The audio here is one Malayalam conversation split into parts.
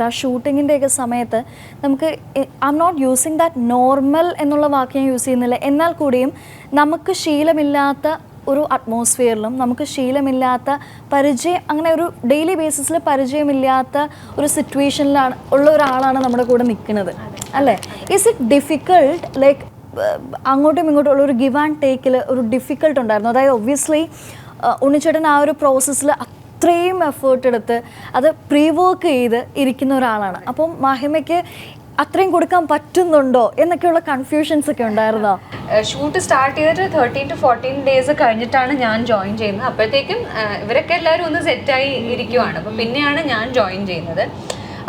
ആ ഷൂട്ടിങ്ങിൻ്റെയൊക്കെ സമയത്ത് നമുക്ക് I am not using that normal എന്നുള്ള വാക്ക് ഞാൻ യൂസ് ചെയ്യുന്നില്ല, എന്നാൽ കൂടിയും നമുക്ക് ശീലമില്ലാത്ത ഒരു അറ്റ്മോസ്ഫിയറിലും നമുക്ക് ശീലമില്ലാത്ത അങ്ങനെ ഒരു ഡെയിലി ബേസിസിൽ പരിചയമില്ലാത്ത ഒരു സിറ്റുവേഷനിലാണ് ഉള്ള ഒരാളാണ് നമ്മുടെ കൂടെ നിൽക്കുന്നത് അല്ലേ. ഈസ് ഇറ്റ് ഡിഫിക്കൾട്ട് ലൈക്ക് അങ്ങോട്ടും ഇങ്ങോട്ടും ഉള്ള ഒരു ഗിവ് ആൻഡ് ടേക്കിൽ ഒരു ഡിഫിക്കൾട്ട് ഉണ്ടായിരുന്നു? അതായത് ഒബ്വിയസ്ലി ഉണ്ണിച്ചേട്ടൻ ആ ഒരു പ്രോസസ്സിൽ അത്രയും എഫേർട്ട് എടുത്ത് അത് പ്രീ വർക്ക് ചെയ്ത് ഇരിക്കുന്ന ഒരാളാണ്. അപ്പം മാഹിമയ്ക്ക് അത്രയും കൊടുക്കാൻ പറ്റുന്നുണ്ടോ എന്നൊക്കെയുള്ള കൺഫ്യൂഷൻസ് ഒക്കെ ഉണ്ടായിരുന്നോ? ഷൂട്ട് സ്റ്റാർട്ട് ചെയ്തിട്ട് 13 to 14 ഡേയ്സ് കഴിഞ്ഞിട്ടാണ് ഞാൻ ജോയിൻ ചെയ്യുന്നത്. അപ്പോഴത്തേക്കും ഇവരൊക്കെ എല്ലാവരും ഒന്ന് സെറ്റായി ഇരിക്കുവാണ്. അപ്പം പിന്നെയാണ് ഞാൻ ജോയിൻ ചെയ്യുന്നത്.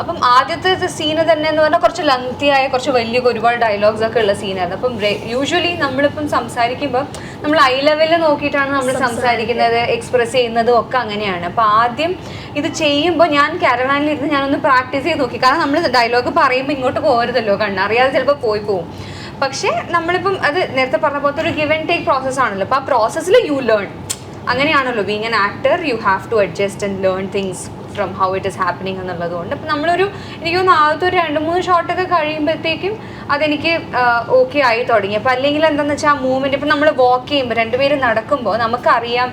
അപ്പം ആദ്യത്തെ സീന് തന്നെ എന്ന് പറഞ്ഞാൽ കുറച്ച് ലെങ്തിയായ കുറച്ച് വലിയ ഒരുപാട് ഡയലോഗ്സ് ഒക്കെ ഉള്ള സീനായിരുന്നു. അപ്പം യൂഷ്വലി നമ്മളിപ്പം സംസാരിക്കുമ്പോൾ നമ്മൾ ഐ ലെവലിൽ നോക്കിയിട്ടാണ് നമ്മൾ സംസാരിക്കുന്നത്, എക്സ്പ്രസ് ചെയ്യുന്നതും ഒക്കെ അങ്ങനെയാണ്. അപ്പം ആദ്യം ഇത് ചെയ്യുമ്പോൾ ഞാൻ കാരവാനിലിരുന്ന് ഞാനൊന്ന് പ്രാക്ടീസ് ചെയ്ത് നോക്കി. കാരണം നമ്മൾ ഡയലോഗ് പറയുമ്പോൾ ഇങ്ങോട്ട് പോകരുതല്ലോ, കണ്ണറിയാതെ ചിലപ്പോൾ പോവും. പക്ഷേ നമ്മളിപ്പം അത് നേരത്തെ പറഞ്ഞ പോലത്തെ ഒരു ഗിവ് ആൻഡ് ടേക്ക് പ്രോസസ് ആണല്ലോ. അപ്പോൾ ആ പ്രോസസ്സിൽ യു ലേൺ, അങ്ങനെയാണല്ലോ being an actor, you have to adjust and learn things from how it is happening എന്നുള്ളതുകൊണ്ട്. അപ്പം നമ്മളൊരു എനിക്ക് തോന്നുന്നു ആദ്യത്തെ ഒരു 2-3 ഷോട്ടൊക്കെ കഴിയുമ്പോഴത്തേക്കും അതെനിക്ക് ഓക്കെ ആയി തുടങ്ങി. അപ്പം അല്ലെങ്കിൽ എന്താണെന്ന് വെച്ചാൽ ആ മൂവ്മെൻറ്റ് ഇപ്പം നമ്മൾ വാക്ക് ചെയ്യുമ്പോൾ രണ്ടുപേരും നടക്കുമ്പോൾ നമുക്കറിയാം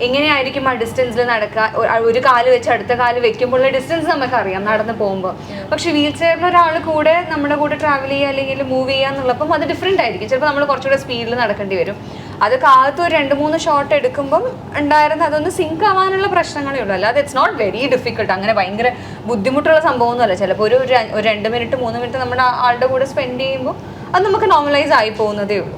എങ്ങനെയായിരിക്കും ആ ഡിസ്റ്റൻസിൽ നടക്കുക. ഒരു കാല് വെച്ച് അടുത്ത കാല് വെക്കുമ്പോഴുള്ള ഡിസ്റ്റൻസ് നമുക്കറിയാം നടന്ന് പോകുമ്പോൾ. പക്ഷേ വീൽ ചെയറിൽ ഒരാൾ കൂടെ നമ്മുടെ കൂടെ ട്രാവൽ ചെയ്യുക അല്ലെങ്കിൽ മൂവ് ചെയ്യുക എന്നുള്ളപ്പം അത് ഡിഫറെൻ്റ് ആയിരിക്കും. ചിലപ്പോൾ നമ്മൾ കുറച്ചുകൂടെ സ്പീഡിൽ നടക്കേണ്ടി വരും. അതൊക്കെ ആദ്യത്തെ ഒരു 2-3 ഷോട്ട് എടുക്കുമ്പം ഉണ്ടായിരുന്ന അതൊന്ന് സിങ്ക് ആവാനുള്ള പ്രശ്നങ്ങളേ ഉള്ളൂ. അല്ലാതെ ഇറ്റ്സ് നോട്ട് വെരി ഡിഫിക്കൾട്ട്, അങ്ങനെ ഭയങ്കര ബുദ്ധിമുട്ടുള്ള സംഭവമൊന്നുമല്ല. ചിലപ്പോൾ ഒരു 2 മിനിറ്റ് 3 മിനിറ്റ് നമ്മുടെ ആളുടെ കൂടെ സ്പെൻഡ് ചെയ്യുമ്പോൾ അത് നമുക്ക് നോർമലൈസ് ആയി പോകുന്നതേ ഉള്ളൂ.